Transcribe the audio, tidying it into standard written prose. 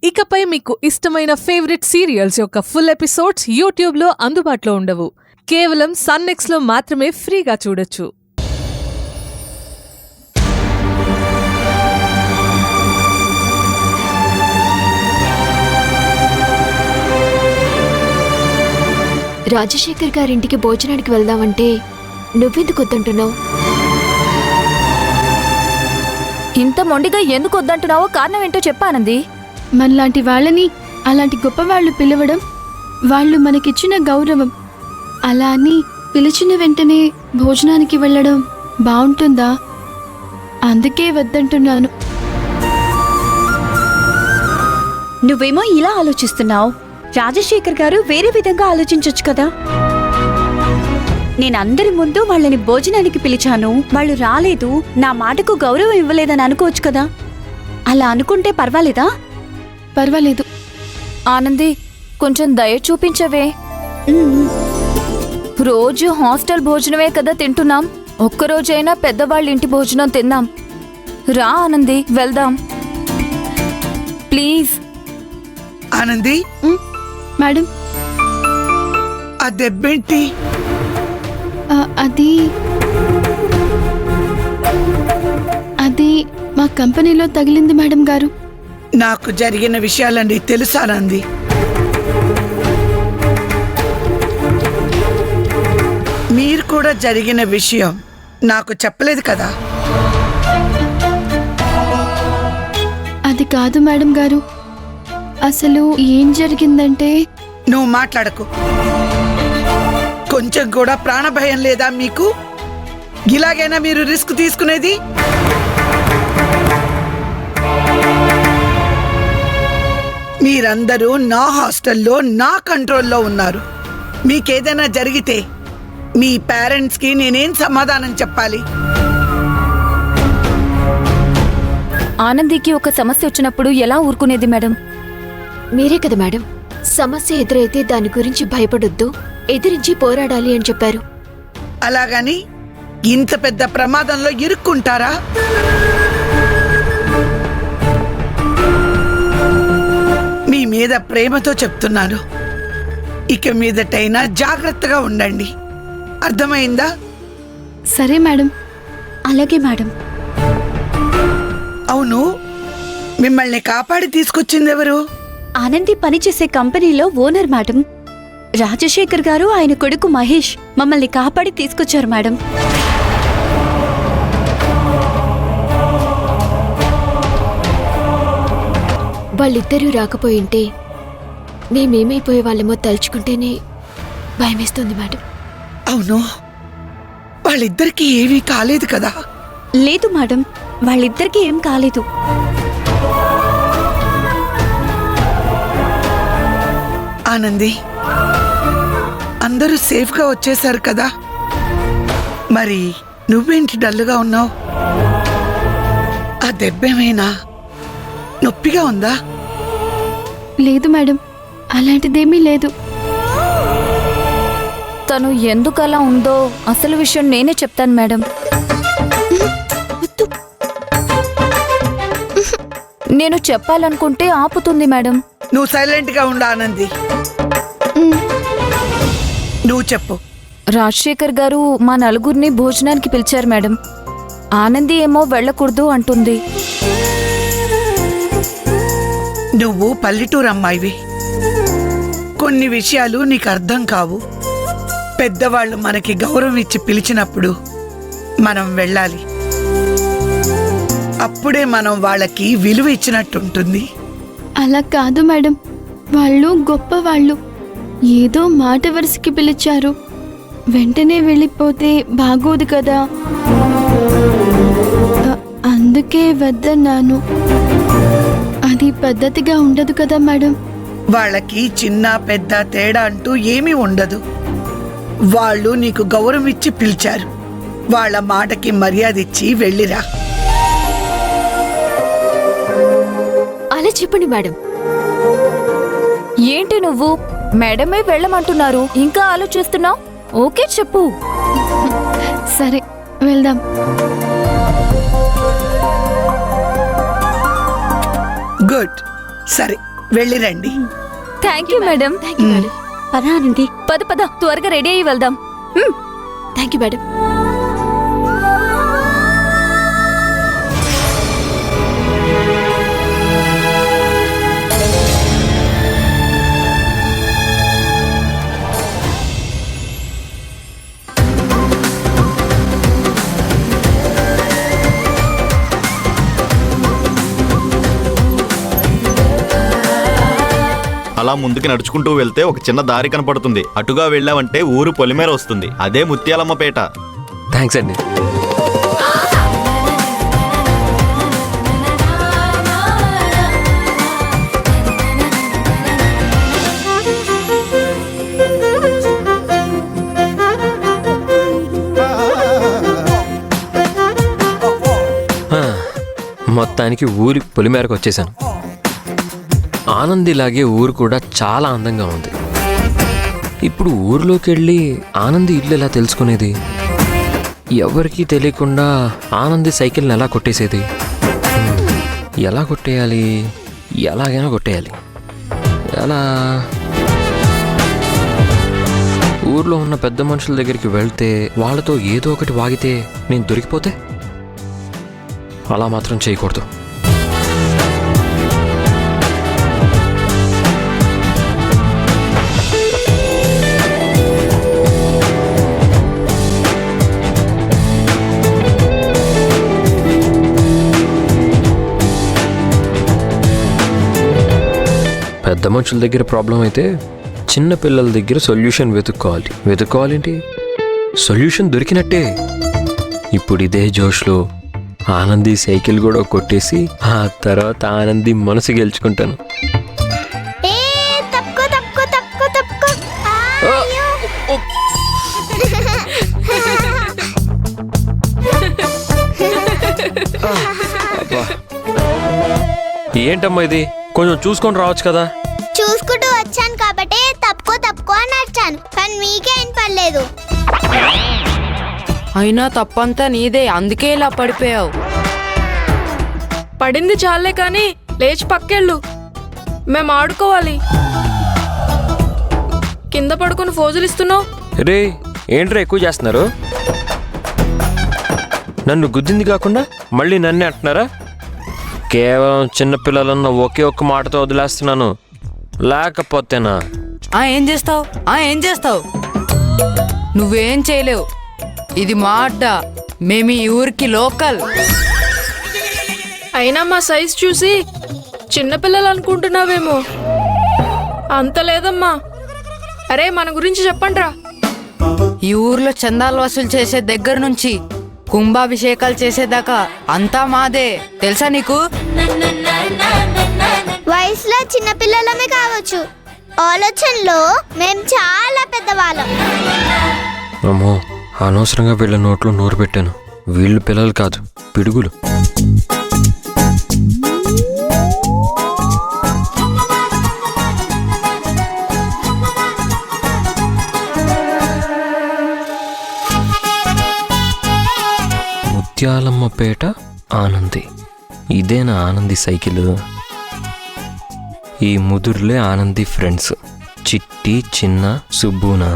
ఇకపై మీకు ఇష్టమైన ఫేవరెట్ సీరియల్స్ యొక్క ఫుల్ ఎపిసోడ్స్ యూట్యూబ్లో అందుబాటులో ఉండవు. కేవలం సన్నెక్స్లో మాత్రమే ఫ్రీగా చూడొచ్చు. రాజశేఖర్ గారింటికి భోజనానికి వెళ్దామంటే నువ్వెందుకు వద్దంటున్నావు? ఇంత మొండిగా ఎందుకు వద్దంటున్నావో కారణం ఏంటో చెప్పానంది. మనలాంటి వాళ్ళని అలాంటి గొప్పవాళ్లు పిలవడం వాళ్ళు మనకిచ్చిన గౌరవం. అలా అని పిలిచిన వెంటనే భోజనానికి వెళ్ళడం బాగుంటుందా? అందుకే వద్దంటున్నాను. నువ్వేమో ఇలా ఆలోచిస్తున్నావు, రాజశేఖర్ గారు వేరే విధంగా ఆలోచించొచ్చు కదా. నేనందరి ముందు వాళ్ళని భోజనానికి పిలిచాను, వాళ్ళు రాలేదు, నా మాటకు గౌరవం ఇవ్వలేదని అనుకోవచ్చు కదా. అలా అనుకుంటే పర్వాలేదా? పర్వాలేదు. ఆనంది, కొంచెం దయ చూపించవే. రోజు హాస్టల్ భోజనమే కదా తింటున్నాం, ఒక్కరోజైనా పెద్దవాళ్ళ ఇంటి భోజనం తిన్నాం. రా ఆనంది, వెళ్దాం ప్లీజ్. ఆనంది, మేడం, ఆ దెబ్బేంటి? అది మా కంపెనీలో తగిలింది మేడం గారు. నాకు జరిగిన విషయాలన్నీ తెలుసా ఆనంది? మీరు కూడా జరిగిన విషయం నాకు చెప్పలేదు కదా. అది కాదు మేడం గారు, అసలు ఏం జరిగిందంటే... నువ్వు మాట్లాడకు. కొంచెం కూడా ప్రాణభయం లేదా మీకు? ఇలాగైనా మీరు రిస్క్ తీసుకునేది? మీరందరూ నా హాస్టల్లో నా కంట్రోల్లో ఉన్నారు. మీకేదైనా జరిగితే మీ పేరెంట్స్కి నేనేం సమాధానం చెప్పాలి? ఆనందికి ఒక సమస్య వచ్చినప్పుడు ఎలా ఊరుకునేది మేడం? మీరే కదా మేడం సమస్య ఎదురైతే దాని గురించి భయపడొద్దు, ఎదిరించి పోరాడాలి అని చెప్పారు. అలాగని ఇంత పెద్ద ప్రమాదంలో ఇరుక్కుంటారా? మీ మీద ప్రేమతో చెప్తున్నాను, ఇక మీదటైనా జాగ్రత్తగా ఉండండి. అర్థమైందా? సరే మేడం. అలాగే మేడం. అవును, మిమ్మల్ని కాపాడి తీసుకొచ్చింది ఎవరు? ఆనంది పనిచేసే కంపెనీలో ఓనర్ మేడం. రాజశేఖర్ గారు, ఆయన కొడుకు మహేష్ మమ్మల్ని కాపాడి తీసుకొచ్చారు మేడం. వాళ్ళిద్దరూ రాకపోయింటే మేమేమైపోయే వాళ్ళమో తలుచుకుంటేనే భయమేస్తుంది మేడం. అవును, వాళ్ళిద్దరికీ ఏమీ కాలేదు కదా? లేదు మేడం, వాళ్ళిద్దరికీ ఏం కాలేదు. ఆనంది, అందరూ సేఫ్గా వచ్చేశారు కదా, మరి నువ్వేంటి డల్లుగా ఉన్నావు? ఆ దెబ్బేమైనా నొప్పిగా ఉందా? లేదు మేడం, అలాంటిదేమీ లేదు. తను ఎందుకలా ఉందో అసలు విషయం నేనే చెప్తాను మేడం. నేను చెప్పాలనుకుంటే ఆపుతుంది మేడం. నువ్వు సైలెంట్గా ఉండు ఆనంది. నువ్వు చెప్పు. రాజశేఖర్ గారు మా నలుగురిని భోజనానికి పిలిచారు మేడం. ఆనంది ఏమో వెళ్ళకూడదు అంటుంది. నువ్వు పల్లెటూరు అమ్మాయివి, కొన్ని విషయాలు నీకు అర్థం కావు. పెద్దవాళ్ళు మనకి గౌరవం ఇచ్చి పిలిచినప్పుడు మనం వెళ్ళాలి. అప్పుడే మనం వాళ్ళకి విలువ ఇచ్చినట్టుంటుంది. అలా కాదు మేడం, వాళ్ళు గొప్పవాళ్ళు. ఏదో మాట వరుసకి పిలిచారు, వెంటనే వెళ్ళిపోతే బాగోదు కదా. అందుకే వద్దన్నాను. అది పద్ధతిగా ఉండదు కదా మేడం. వాళ్ళకి చిన్న పెద్ద తేడా అంటూ ఏమీ ఉండదు. వాళ్ళు నీకు గౌరవం ఇచ్చి పిలిచారు, వాళ్ళ మాటకి మర్యాద ఇచ్చి వెళ్ళిరా. అలా చెప్పండి మేడం. ఏంటి నువ్వు మేడమే వెళ్ళమంటున్నారు, ఇంకా ఆలోచిస్తున్నావు? ఓకే చెప్పు. సరే, వెళ్దాం. గుడ్. సరే, వెళ్ళిరండి. Thank you madam. పదా ఆనంది. పద పద త్వరగా రెడీ అయ్యి వెళ్దాం. Thank you madam. అలా ముందుకు నడుచుకుంటూ వెళ్తే ఒక చిన్న దారి కనపడుతుంది. అటుగా వెళ్ళామంటే ఊరు పొలిమేర వస్తుంది. అదే ముత్యాలమ్మపేట. థ్యాంక్స్ అండి. మొత్తానికి ఊరి పొలిమేరకు వచ్చేసాను. ఆనందిలాగే ఊరు కూడా చాలా అందంగా ఉంది. ఇప్పుడు ఊరిలోకి వెళ్ళి ఆనంది ఇల్లు ఎలా తెలుసుకునేది? ఎవరికీ తెలియకుండా ఆనంది సైకిల్ని ఎలా కొట్టేసేది? ఎలా కొట్టేయాలి? ఎలాగైనా కొట్టేయాలి. ఎలా? ఊర్లో ఉన్న పెద్ద మనుషుల దగ్గరికి వెళ్తే వాళ్ళతో ఏదో ఒకటి వాగితే నేను దొరికిపోతే? అలా మాత్రం చేయకూడదు. పెద్ద మనుషుల దగ్గర ప్రాబ్లం అయితే చిన్న పిల్లల దగ్గర సొల్యూషన్ వెతుక్కోవాలేంటి? సొల్యూషన్ దొరికినట్టే. ఇప్పుడు ఇదే జోష్లో ఆనంది సైకిల్ కూడా కొట్టేసి ఆ తర్వాత ఆనంది మనసు గెలుచుకుంటాను. ఏంటమ్మా ఇది? కొంచెం చూసుకొని రావచ్చు కదా. చూసుకుంటూ వచ్చాను కాబట్టి తప్పుకో అని నచ్చాను, కానీ మీకే ఏం పర్లేదు. అయినా తప్పంతా నీదే, అందుకే ఇలా పడిపోయావు. పడింది చాలే కానీ లేచి పక్కెళ్ళు, మేము ఆడుకోవాలి. కింద పడుకొని ఫోజులు ఇస్తున్నావు. రే ఏంట్రా ఎక్కువ చేస్తున్నారు? నన్ను గుద్దింది కాకుండా మళ్ళీ నన్నే అంటున్నారా? కేవలం చిన్నపిల్లలన్న ఒకే ఒక్క మాటతో వదిలేస్తున్నాను, లేకపోతేనా? ఏం చేస్తావు? నువ్వేం చేయలేవు. ఇది మా అడ్డ, మేము ఈ ఊరికి లోకల్. అయినా మా సైజ్ చూసి చిన్నపిల్లలు అనుకుంటున్నావేమో. అంత లేదమ్మా. అరే మన గురించి చెప్పండ్రా. ఈ ఊర్లో చందాలు వసూలు చేసే దగ్గర నుంచి కుంభాభిషేకాలు చేసేదాకా అంతా మాదే, తెలుసా నీకు? వయసులో చిన్నపిల్లలమే కావచ్చు, ఆలోచనలో మేము చాలా పెద్దవాళ్ళం. అమ్మో, అనవసరంగా వీళ్ళ నోట్లో నోరు పెట్టాను. వీళ్ళు పిల్లలు కాదు, పిడుగులు. ముత్యాలమ్మపేట ఆనంది. ఇదేనా ఆనంది సైకిల్? ఈ ముదురులే ఆనంది ఫ్రెండ్స్, చిట్టి, చిన్న, సుబ్బునా.